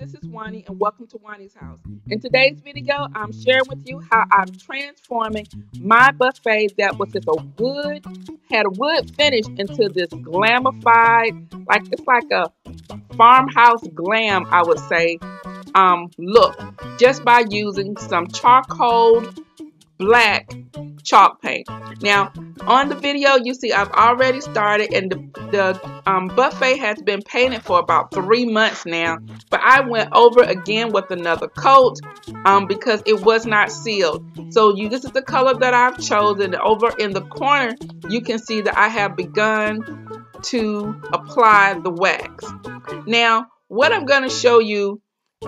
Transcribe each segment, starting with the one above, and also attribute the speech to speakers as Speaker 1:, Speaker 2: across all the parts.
Speaker 1: this is Wani and welcome to Wani's house. In today's video, I'm sharing with you how I'm transforming my buffet that was just had a wood finish into this glamified, like it's like a farmhouse glam, I would say, look, just by using some charcoal black chalk paint. Now, on the video, you see I've already started, and the buffet has been painted for about 3 months now. But I went over again with another coat because it was not sealed. So this is the color that I've chosen. Over in the corner, you can see that I have begun to apply the wax. Now, what I'm going to show you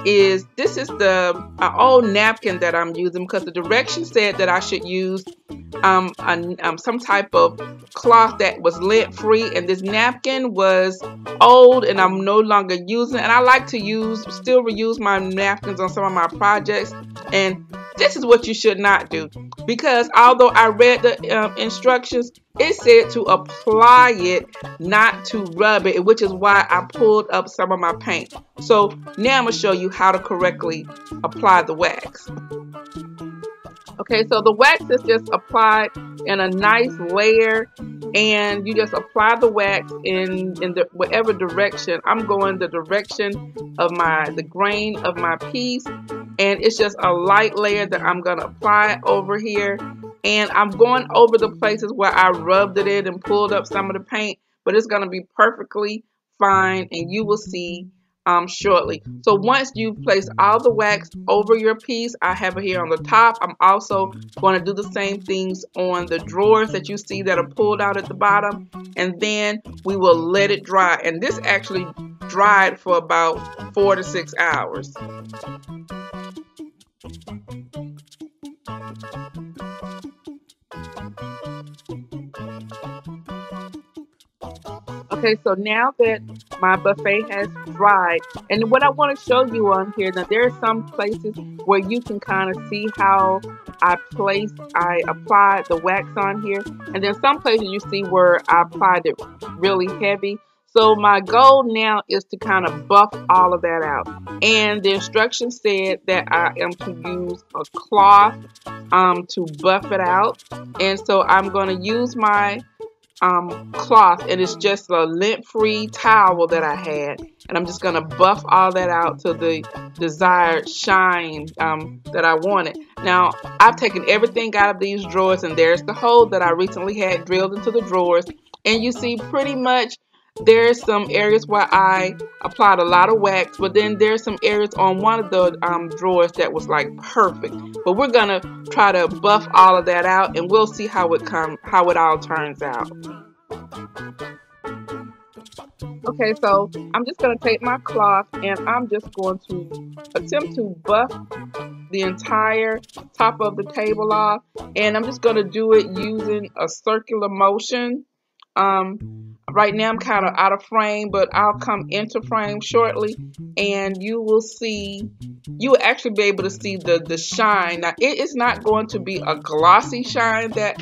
Speaker 1: is this is the old napkin that I'm using because the directions said that I should use some type of cloth that was lint free, and this napkin was old and I'm no longer using it. And I like to still reuse my napkins on some of my projects, and this is what you should not do, because although I read the instructions, it said to apply it, not to rub it, which is why I pulled up some of my paint. So now I'm going to show you how to correctly apply the wax. Okay, so the wax is just applied in a nice layer, and you just apply the wax in whatever direction. I'm going the direction of the grain of my piece, and it's just a light layer that I'm going to apply over here. And I'm going over the places where I rubbed it in and pulled up some of the paint, but it's going to be perfectly fine, and you will see shortly. So once you've placed all the wax over your piece, I have it here on the top. I'm also going to do the same things on the drawers that you see that are pulled out at the bottom, and then we will let it dry. And this actually dried for about 4 to 6 hours. Okay, so now that my buffet has dried, and what I want to show you on here, that there are some places where you can kind of see how I applied the wax on here, and then some places you see where I applied it really heavy. So my goal now is to kind of buff all of that out. And the instructions said that I am to use a cloth to buff it out. And so I'm going to use my cloth, and it's just a lint-free towel that I had, and I'm just going to buff all that out to the desired shine that I wanted. Now, I've taken everything out of these drawers, and there's the hole that I recently had drilled into the drawers, and you see pretty much there's some areas where I applied a lot of wax, but then there's some areas on one of the drawers that was like perfect. But we're gonna try to buff all of that out, and we'll see how it all turns out. Okay, so I'm just gonna take my cloth, and I'm just going to attempt to buff the entire top of the table off, and I'm just gonna do it using a circular motion. Right now I'm kind of out of frame, but I'll come into frame shortly, and you will actually be able to see the shine. Now, it is not going to be a glossy shine that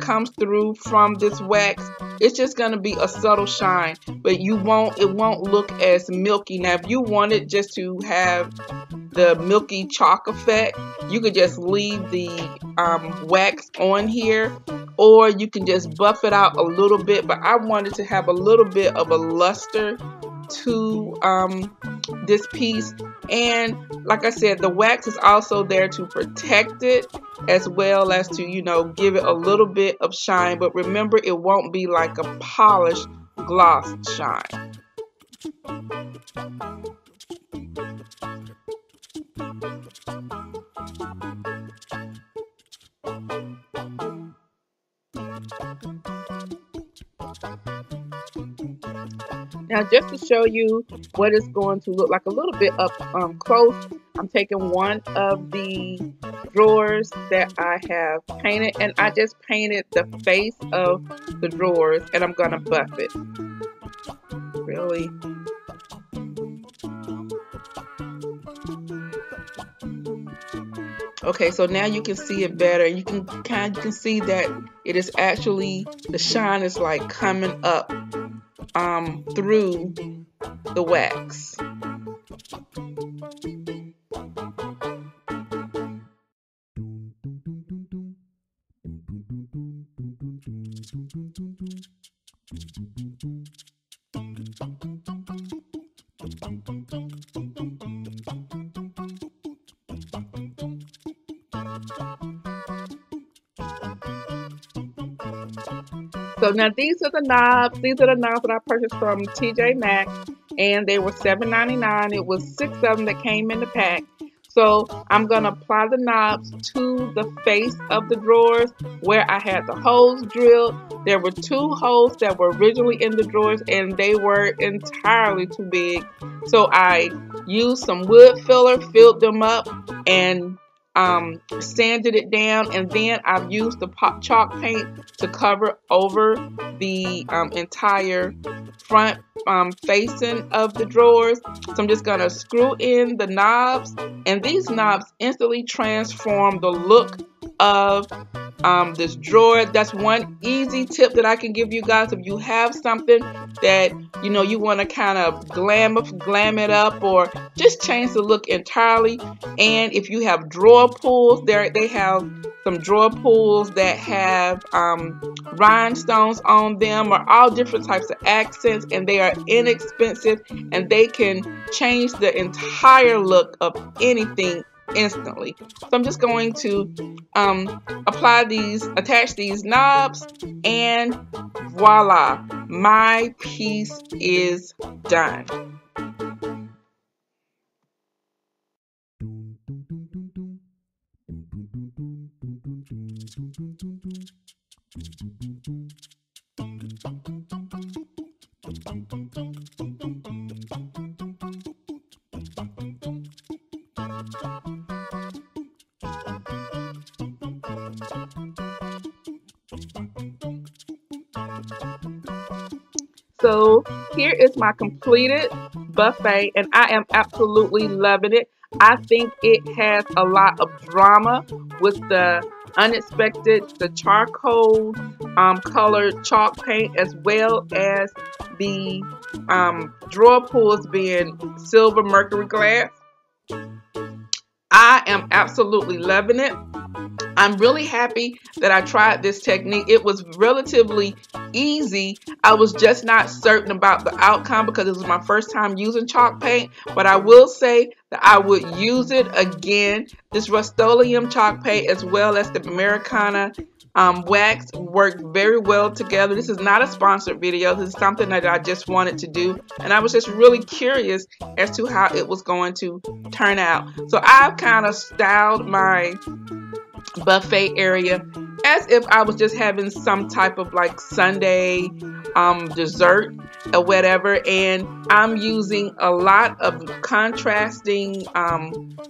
Speaker 1: comes through from this wax. It's just going to be a subtle shine, but it won't look as milky. Now, if you wanted just to have the milky chalk effect, you could just leave the wax on here, or you can just buff it out a little bit. But I wanted to have a little bit of a luster to this piece, and like I said, the wax is also there to protect it as well as to give it a little bit of shine. But remember, it won't be like a polished gloss shine. Now, just to show you what it's going to look like a little bit up close, I'm taking one of the drawers that I have painted, and I just painted the face of the drawers, and I'm going to buff it. Really. Okay, so now you can see it better. You can see that it is actually, the shine is like coming up through the wax. So now these are the knobs. These are the knobs that I purchased from TJ Maxx, and they were $7.99. It was 6 of them that came in the pack. So I'm going to apply the knobs to the face of the drawers where I had the holes drilled. There were 2 holes that were originally in the drawers, and they were entirely too big. So I used some wood filler, filled them up, and sanded it down, and then I've used the chalk paint to cover over the entire front facing of the drawers. So I'm just going to screw in the knobs, and these knobs instantly transform the look of this drawer. That's one easy tip that I can give you guys. If you have something that you want to kind of glam it up or just change the look entirely, and if you have drawer pulls, they have some drawer pulls that have rhinestones on them or all different types of accents, and they are inexpensive and they can change the entire look of anything instantly. So I'm just going to attach these knobs, and voila, my piece is done. So here is my completed buffet, and I am absolutely loving it. I think it has a lot of drama with the unexpected, the charcoal colored chalk paint, as well as the drawer pulls being silver mercury glass. I am absolutely loving it. I'm really happy that I tried this technique. It was relatively easy. I was just not certain about the outcome because it was my first time using chalk paint, but I will say that I would use it again. This Rustoleum chalk paint as well as the Americana wax worked very well together. This is not a sponsored video. This is something that I just wanted to do, and I was just really curious as to how it was going to turn out. So I've kind of styled my buffet area as if I was just having some type of like Sunday dessert or whatever, and I'm using a lot of contrasting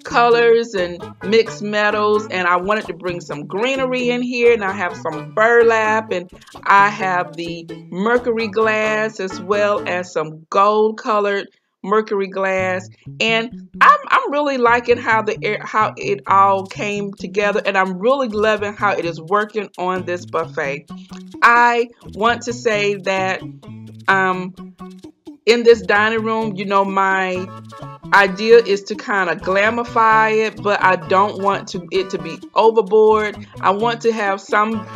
Speaker 1: colors and mixed metals, and I wanted to bring some greenery in here, and I have some burlap, and I have the mercury glass as well as some gold colored mercury glass, and I'm really liking how it all came together, and I'm really loving how it is working on this buffet. I want to say that in this dining room, my idea is to kind of glamify it, but I don't want it to be overboard. I want to have some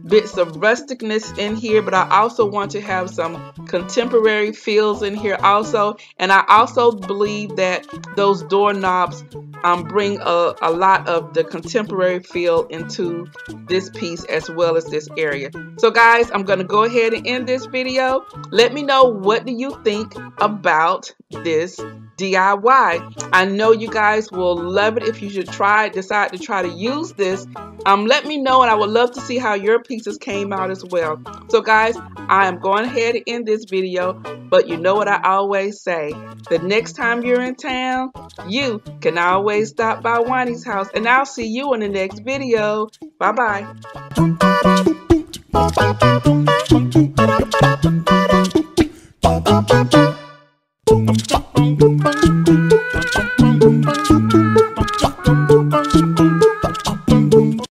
Speaker 1: bits of rusticness in here, but I also want to have some contemporary feels in here also. And I also believe that those doorknobs bring a lot of the contemporary feel into this piece as well as this area. So guys, I'm going to go ahead and end this video. Let me know, what do you think about this DIY? I know you guys will love it. If you should decide to try to use this, let me know, and I would love to see how your pieces came out as well. So guys, I am going ahead and end this video, but you know what I always say, the next time you're in town, you can always stop by Wani's house, and I'll see you in the next video. Bye bye.